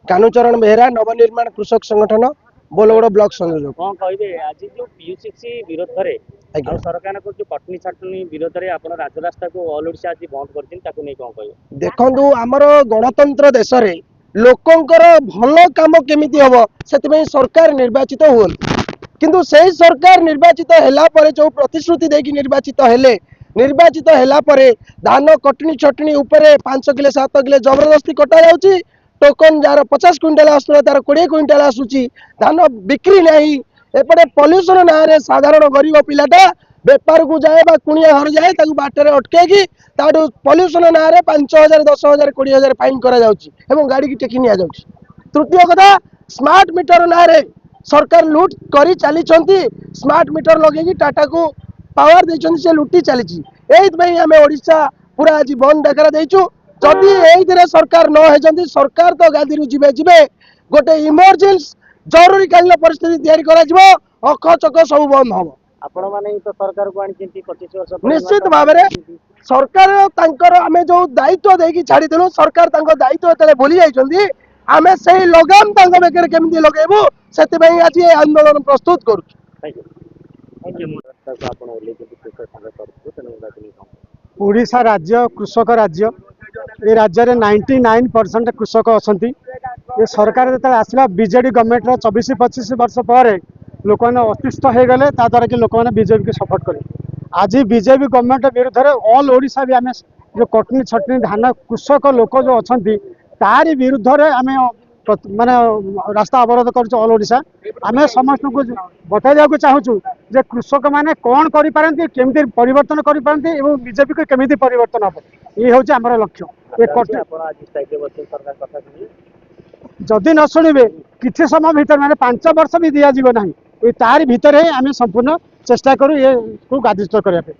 कानुचरण बेहरा नवनिर्माण कृषक संगठन बोलगड़ ब्लॉक संयोजक कौन कहे आज जो पीयूसीसी विरोध में सरकार को जो कटनी छाटनी विरोध में आप राजरास्ता को ऑल ओडिशा आज बंद कर देखु आमर गणतंत्र देश रे लोकंकर भल काम केमिति हबो सेति सरकार निर्वाचित हुन किंतु सही सरकार निर्वाचित हैला परे जो प्रतिश्रुति देकी निर्वाचित हैला परे धान कटनी छटनी उपरे 5 किलो 7 किलो जबरदस्ती कटा जाउची टोकन जार 50 क्विंटल आसुला तार 20 क्विंटल आसुची धान बिक्री नहीं एपटे पॉल्यूशन ना रे साधारण गरीब पिलाटा बेपार को जाए बा कुणिया घर जाए ताकू बाटर अटकेकी ताडू पॉल्यूशन ना रे 5000 10000 20000 फाइन करा जाउची एवं गाड़ी की टेकी निया जाउची। तृतीय कथा स्मार्ट मीटर ना रे सरकार लूट करी चली स्मार्ट मीटर लगे टाटा को पावर देछन से लुटी चली आम ओडिशा पूरा आज बंद डाकरा देचु जदि एइथिरे सरकार न हेजंती सरकार तो गादी रु जिबे जिबे गोटे इमरजेंसी जरूरी कालीन परिस्थिति तैयारी करा जिवो अख चक सब बंद हबो आपण माने तो सरकार को आनी 25 वर्ष निश्चित भाव में सरकार तांकर आमे जो दायित्व देकी छाड़ी देलु सरकार तांको दायित्व तले भूली जाइछंती आमे सही लगाम तांको बेकर केमती लगेबु सेति पई आज ये आंदोलन प्रस्तुत करू। ओडिशा राज्य कृषक राज्य ये राज्य में 99% कृषक अच्छा ये सरकार जो आसला बीजेडी गवर्नमेंट 24-25 वर्ष पर लोक मैंने अतिष्ठ हो गले द्वारा कि लोक मैंने बीजेपी को सपोर्ट करें आज बीजेपी गवर्नमेंट विरुद्ध में ऑल ओडिशा भी आम जो कटनी छटनी धान कृषक लोक जो अच्छा तारी विरुद्ध में आम माने रास्ता अवरोध कर ऑल ओडिशा आम समस्त को बताइए चाहूँ जे कृषक मैंने कौन करें केमी परिवर्तन करें और बीजेपी को केमी परिवर्तन हम ये हूँ आम लक्ष्य जदि न शुणे किसी समय भीतर माने 5 वर्ष भी दिज्व ना तार भितर आम संपूर्ण चेष्टा करूँ ये गादिष्ट करने।